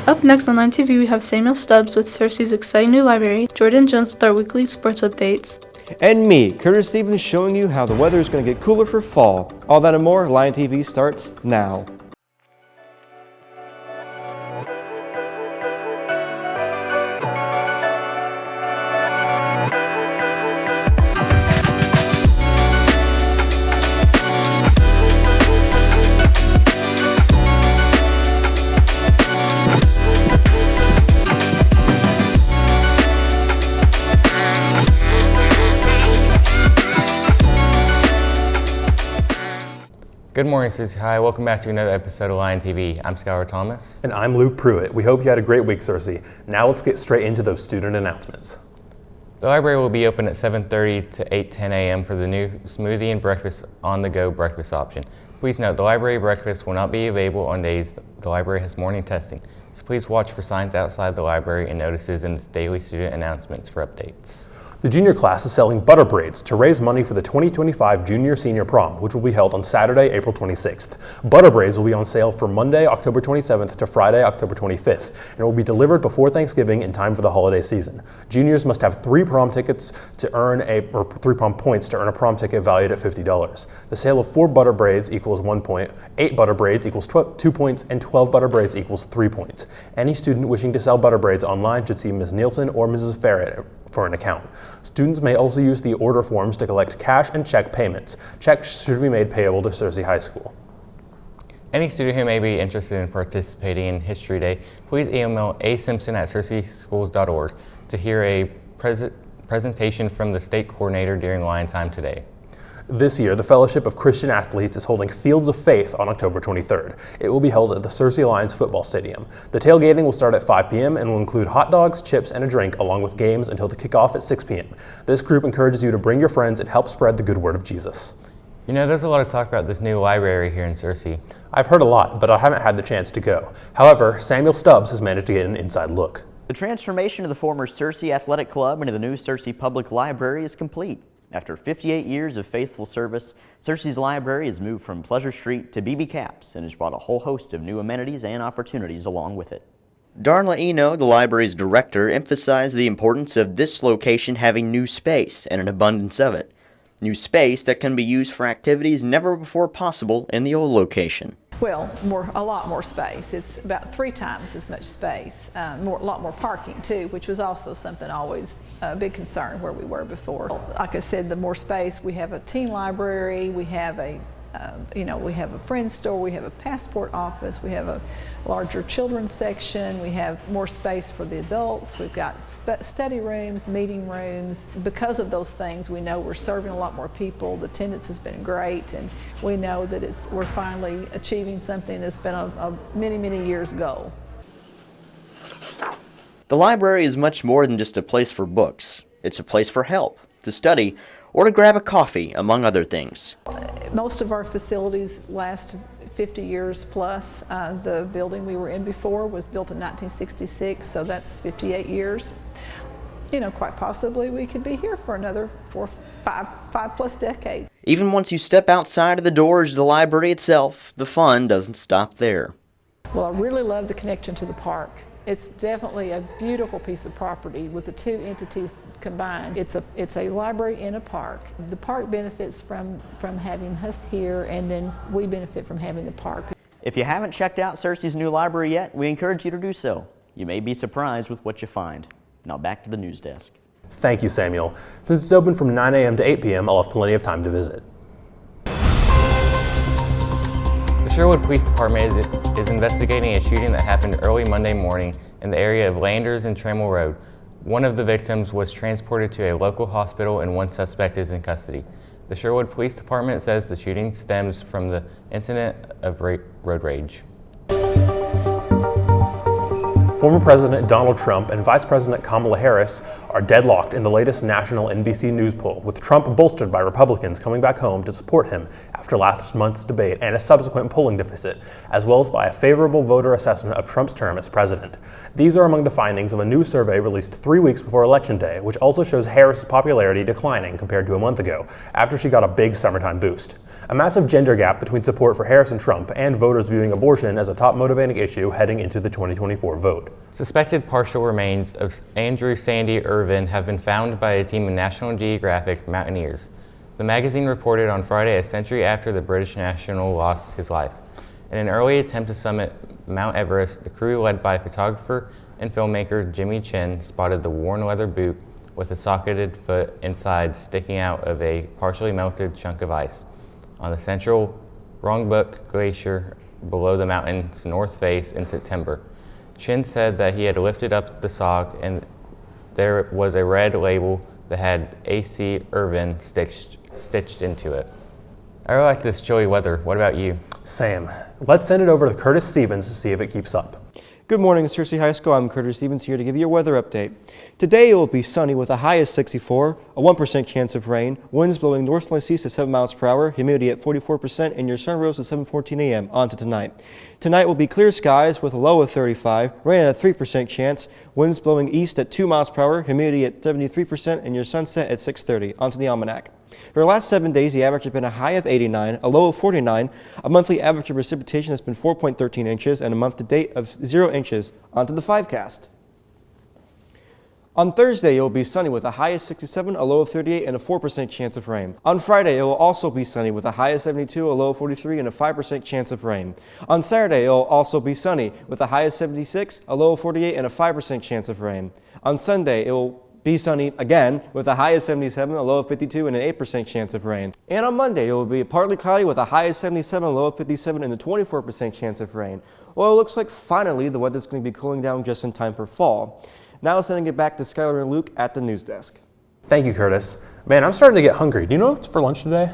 Up next on Line TV, we have Samuel Stubbs with Cersei's exciting new library, Jordan Jones with our weekly sports updates, and me, Curtis Stevens, showing you how the weather is going to get cooler for fall. All that and more, Line TV starts now. Good morning, Cersei High. Welcome back to another episode of Line TV. I'm Skylar Thomas. And I'm Luke Pruitt. We hope you had a great week, Cersei. Now let's get straight into those student announcements. The library will be open at 7:30 to 8:10 a.m. for the new smoothie and breakfast on-the-go breakfast option. Please note, the library breakfast will not be available on days the library has morning testing, so please watch for signs outside the library and notices in its daily student announcements for updates. The junior class is selling butter braids to raise money for the 2025 Junior-Senior Prom, which will be held on Saturday, April 26th. Butter braids will be on sale from Monday, October 27th to Friday, October 25th, and will be delivered before Thanksgiving in time for the holiday season. Juniors must have 3 prom points to earn a prom ticket valued at $50. The sale of 4 butter braids equals 1 point, 8 butter braids equals 2 points, and 12 butter braids equals 3 points. Any student wishing to sell butter braids online should see Ms. Nielsen or Mrs. Ferret for an account. Students may also use the order forms to collect cash and check payments. Checks should be made payable to Cersei High School. Any student who may be interested in participating in History Day, please email asimpson@cerseischools.org to hear a presentation from the state coordinator during Line Time today. This year, the Fellowship of Christian Athletes is holding Fields of Faith on October 23rd. It will be held at the Cersei Lions football stadium. The tailgating will start at 5 p.m. and will include hot dogs, chips, and a drink, along with games until the kickoff at 6 p.m. This group encourages you to bring your friends and help spread the good word of Jesus. You know, there's a lot of talk about this new library here in Cersei. I've heard a lot, but I haven't had the chance to go. However, Samuel Stubbs has managed to get an inside look. The transformation of the former Cersei Athletic Club into the new Cersei Public Library is complete. After 58 years of faithful service, Cersei's library has moved from Pleasure Street to BB Caps and has brought a whole host of new amenities and opportunities along with it. Darla Eno, the library's director, emphasized the importance of this location having new space and an abundance of it. New space that can be used for activities never before possible in the old location. Well, a lot more space. It's about 3 times as much space. A lot more parking too, which was also something always a big concern where we were before. Like I said, the more space. We have a teen library. We have a we have a friend store, we have a passport office, we have a larger children's section, we have more space for the adults, we've got study rooms, meeting rooms. Because of those things, we know we're serving a lot more people. The attendance has been great, and we know that we're finally achieving something that's been a many, many years goal. The library is much more than just a place for books. It's a place for help, to study, or to grab a coffee, among other things. Most of our facilities last 50 years plus. The building we were in before was built in 1966, so that's 58 years. You know, quite possibly we could be here for another 5 plus decades. Even once you step outside of the doors of the library itself, the fun doesn't stop there. Well, I really love the connection to the park. It's definitely a beautiful piece of property with the 2 entities combined. It's a library in a park. The park benefits from having us here, and then we benefit from having the park. If you haven't checked out Cersei's new library yet, we encourage you to do so. You may be surprised with what you find. Now back to the news desk. Thank you, Samuel. Since it's open from 9 a.m. to 8 p.m., I'll have plenty of time to visit. The Sherwood Police Department is investigating a shooting that happened early Monday morning in the area of Landers and Trammell Road. One of the victims was transported to a local hospital and one suspect is in custody. The Sherwood Police Department says the shooting stems from the incident of road rage. Former President Donald Trump and Vice President Kamala Harris are deadlocked in the latest national NBC News poll, with Trump bolstered by Republicans coming back home to support him after last month's debate and a subsequent polling deficit, as well as by a favorable voter assessment of Trump's term as president. These are among the findings of a new survey released 3 weeks before Election Day, which also shows Harris's popularity declining compared to a month ago, after she got a big summertime boost. A massive gender gap between support for Harris and Trump and voters viewing abortion as a top motivating issue heading into the 2024 vote. Suspected partial remains of Andrew Sandy Irvin have been found by a team of National Geographic mountaineers. The magazine reported on Friday, a century after the British national lost his life. In an early attempt to summit Mount Everest, the crew, led by photographer and filmmaker Jimmy Chin, spotted the worn leather boot with a socketed foot inside sticking out of a partially melted chunk of ice on the central Rongbuk Glacier below the mountain's north face in September. Chin said that he had lifted up the sock and there was a red label that had AC Irvin stitched into it. I really like this chilly weather. What about you? Same. Let's send it over to Curtis Stevens to see if it keeps up. Good morning, Searcy High School. I'm Curtis Stevens here to give you a weather update. Today it will be sunny with a high of 64, a 1% chance of rain, winds blowing north-northeast at 7 miles per hour, humidity at 44%, and your sun rose at 7:14 a.m. On to tonight. Tonight will be clear skies with a low of 35, rain at a 3% chance, winds blowing east at 2 miles per hour, humidity at 73%, and your sunset at 6:30. On to the almanac. For the last 7 days, the average has been a high of 89, a low of 49, a monthly average of precipitation has been 4.13 inches, and a month-to-date of 0 inches. On to the 5cast. On Thursday, it will be sunny with a high of 67, a low of 38, and a 4% chance of rain. On Friday, it will also be sunny with a high of 72, a low of 43, and a 5% chance of rain. On Saturday, it will also be sunny with a high of 76, a low of 48, and a 5% chance of rain. On Sunday, it will be sunny again with a high of 77, a low of 52, and an 8% chance of rain. And on Monday, it will be partly cloudy with a high of 77, a low of 57, and a 24% chance of rain. Well, it looks like finally the weather's going to be cooling down just in time for fall. Now let's get back to Skylar and Luke at the news desk. Thank you, Curtis. Man, I'm starting to get hungry. Do you know what's for lunch today?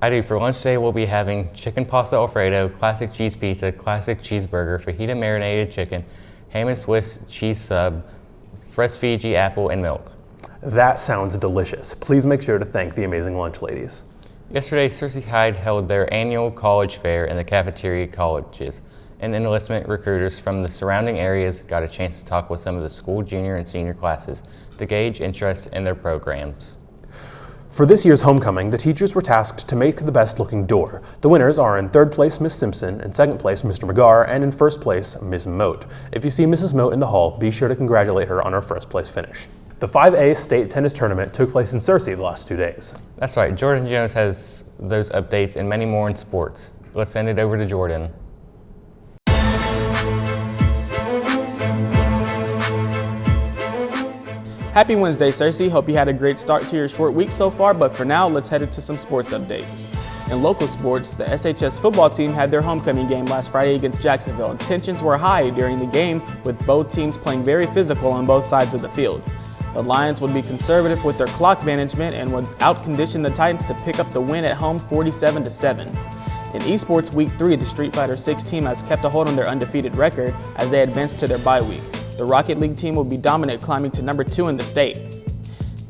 I do. For lunch today, we'll be having chicken pasta Alfredo, classic cheese pizza, classic cheeseburger, fajita marinated chicken, ham and Swiss cheese sub, fresh Fiji apple, and milk. That sounds delicious. Please make sure to thank the amazing lunch ladies. Yesterday, Searcy Hyde held their annual college fair in the cafeteria colleges, and enlistment recruiters from the surrounding areas got a chance to talk with some of the school junior and senior classes to gauge interest in their programs. For this year's homecoming, the teachers were tasked to make the best looking door. The winners are in 3rd place Miss Simpson, in 2nd place Mr. McGar, and in 1st place Miss Moat. If you see Mrs. Moat in the hall, be sure to congratulate her on her 1st place finish. The 5A state tennis tournament took place in Searcy the last 2 days. That's right, Jordan Jones has those updates and many more in sports. Let's send it over to Jordan. Happy Wednesday, Searcy. Hope you had a great start to your short week so far, but for now, let's head into some sports updates. In local sports, the SHS football team had their homecoming game last Friday against Jacksonville, and tensions were high during the game, with both teams playing very physical on both sides of the field. The Lions would be conservative with their clock management and would outcondition the Titans to pick up the win at home 47-7. In esports Week 3, the Street Fighter 6 team has kept a hold on their undefeated record as they advance to their bye week. The Rocket League team will be dominant, climbing to number 2 in the state.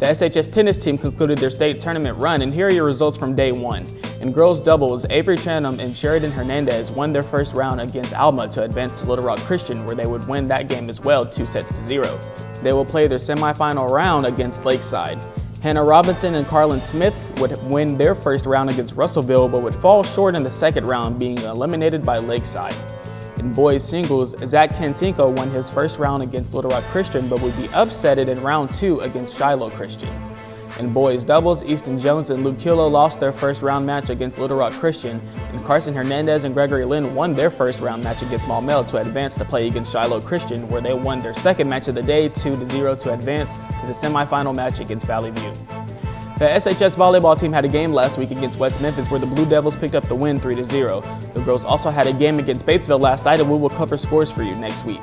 The SHS tennis team concluded their state tournament run, and here are your results from day 1. In girls doubles, Avery Chanum and Sheridan Hernandez won their first round against Alma to advance to Little Rock Christian, where they would win that game as well, 2-0. They will play their semifinal round against Lakeside. Hannah Robinson and Carlin Smith would win their first round against Russellville, but would fall short in the second round, being eliminated by Lakeside. In boys singles, Zach Tansinko won his first round against Little Rock Christian, but would be upsetted in round 2 against Shiloh Christian. In boys doubles, Easton Jones and Luke Kilo lost their first round match against Little Rock Christian, and Carson Hernandez and Gregory Lynn won their first round match against Maumelle to advance to play against Shiloh Christian, where they won their second match of the day 2-0 to advance to the semifinal match against Valley View. The SHS volleyball team had a game last week against West Memphis where the Blue Devils picked up the win 3-0. The girls also had a game against Batesville last night, and we will cover scores for you next week.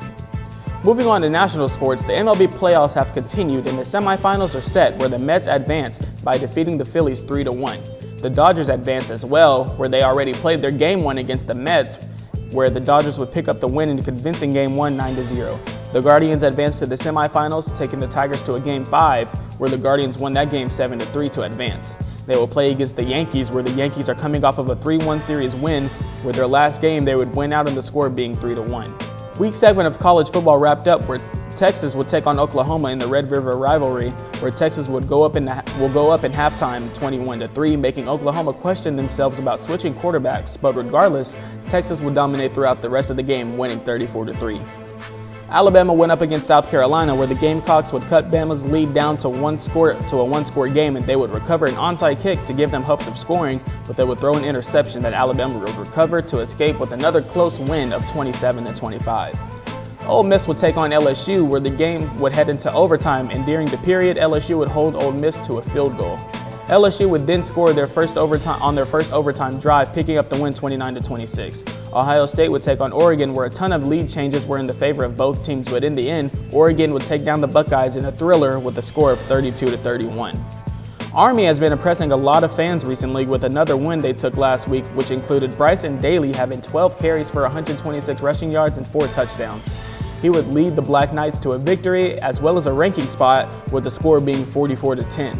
Moving on to national sports, the MLB playoffs have continued and the semifinals are set where the Mets advanced by defeating the Phillies 3-1. The Dodgers advanced as well, where they already played their game 1 against the Mets, where the Dodgers would pick up the win in a convincing game 1 9-0. The Guardians advanced to the semifinals, taking the Tigers to a game 5, where the Guardians won that game 7-3 to advance. They will play against the Yankees, where the Yankees are coming off of a 3-1 series win, where their last game they would win out in the score being 3-1. Week segment of college football wrapped up, where Texas would take on Oklahoma in the Red River rivalry, where Texas will go up in halftime 21-3, making Oklahoma question themselves about switching quarterbacks. But regardless, Texas would dominate throughout the rest of the game, winning 34-3. Alabama went up against South Carolina, where the Gamecocks would cut Bama's lead down to a one-score game, and they would recover an onside kick to give them hopes of scoring, but they would throw an interception that Alabama would recover to escape with another close win of 27-25. Ole Miss would take on LSU, where the game would head into overtime, and during the period, LSU would hold Ole Miss to a field goal. LSU would then score their first overtime drive, picking up the win 29-26. Ohio State would take on Oregon, where a ton of lead changes were in the favor of both teams, but in the end, Oregon would take down the Buckeyes in a thriller with a score of 32-31. Army has been impressing a lot of fans recently with another win they took last week, which included Bryson Daly having 12 carries for 126 rushing yards and 4 touchdowns. He would lead the Black Knights to a victory as well as a ranking spot, with the score being 44-10.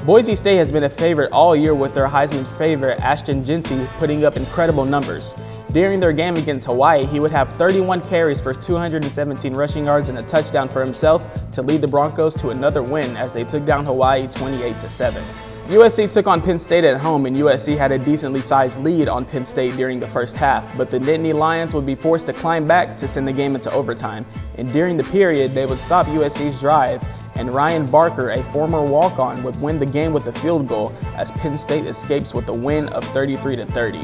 Boise State has been a favorite all year, with their Heisman favorite Ashton Jeanty putting up incredible numbers. During their game against Hawaii, he would have 31 carries for 217 rushing yards and a touchdown for himself to lead the Broncos to another win as they took down Hawaii 28-7. USC took on Penn State at home, and USC had a decently sized lead on Penn State during the first half, but the Nittany Lions would be forced to climb back to send the game into overtime. And during the period, they would stop USC's drive, and Ryan Barker, a former walk-on, would win the game with a field goal as Penn State escapes with a win of 33-30.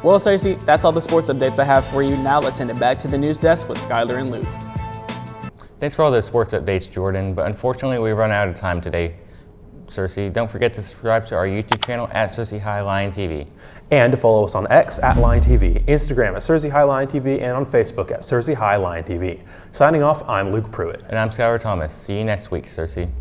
Well, Cersei, that's all the sports updates I have for you. Now let's send it back to the news desk with Skylar and Luke. Thanks for all those sports updates, Jordan, but unfortunately we've run out of time today. Cersei, don't forget to subscribe to our YouTube channel at Cersei High Lion TV. And to follow us on X at Lion TV, Instagram at Cersei High Lion TV, and on Facebook at Cersei High Lion TV. Signing off, I'm Luke Pruitt. And I'm Skylar Thomas. See you next week, Cersei.